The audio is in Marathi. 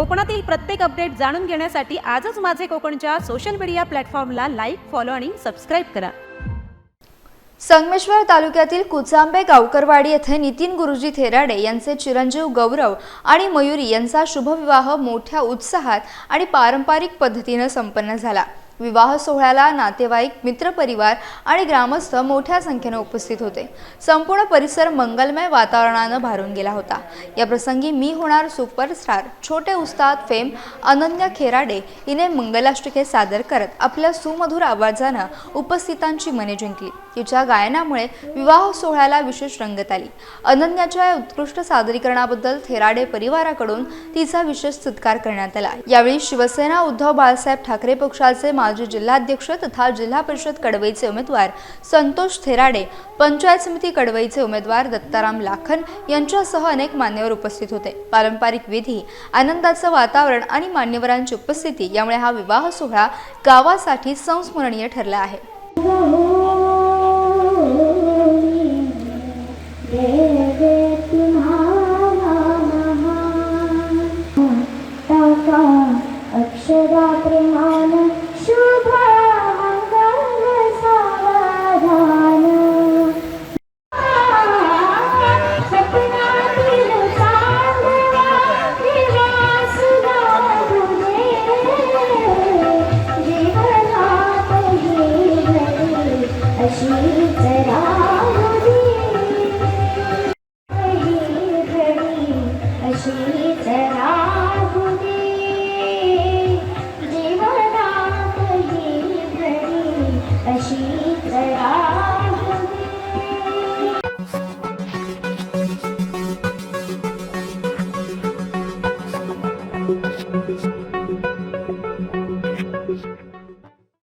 कोकणातील प्रत्येक अपडेट जाणून घेण्यासाठी आजच माझे कोकणच्या सोशल मीडिया प्लॅटफॉर्मला लाईक, फॉलो आणि सबस्क्राईब करा। संगमेश्वर तालुक्यातील कुचांबे गावकरवाडी येथे नितीन गुरुजी थेराडे यांचे चिरंजीव गौरव आणि मयुरी यांचा शुभविवाह मोठ्या उत्साहात आणि पारंपरिक पद्धतीने संपन्न झाला। विवाह सोहळ्याला नातेवाईक, मित्रपरिवार आणि ग्रामस्थ मोठ्या संख्येने उपस्थित होते। संपूर्ण परिसर मंगलमय वातावरणाने भारून गेला होता। या प्रसंगी मी होणार सुपरस्टार छोटे उस्ताद फेम अनन्या खेराडे हिने मंगलाष्टके सादर करत आपल्या सुमधुर आवाजाने उपस्थितांची मने जिंकली। तिच्या गायनामुळे विवाह सोहळ्याला विशेष रंगत आली। अनन्याच्या या उत्कृष्ट सादरीकरणाबद्दल थेराडे परिवाराकडून तिचा विशेष सत्कार करण्यात आला। यावेळी शिवसेना उद्धव बाळासाहेब ठाकरे पक्षाचे माजी जिल्हाध्यक्ष तथा जिल्हा परिषद कडवईचे उमेदवार संतोष थेराडे, पंचायत समिती कडवईचे उमेदवार दत्ताराम लाखन यांच्यासह अनेक मान्यवर उपस्थित होते। पारंपरिक विधी, आनंदाचं वातावरण आणि मान्यवरांची उपस्थिती यामुळे हा विवाह सोहळा गावासाठी संस्मरणीय ठरला आहे। अक्षरा प्रेमान शुभ मंगल सावधान सपनातील चांदण्या दिवसला तुझे जीवनात ही घडी अशीच राहू दे, ही घडी अशीच राहू दे। Thank you.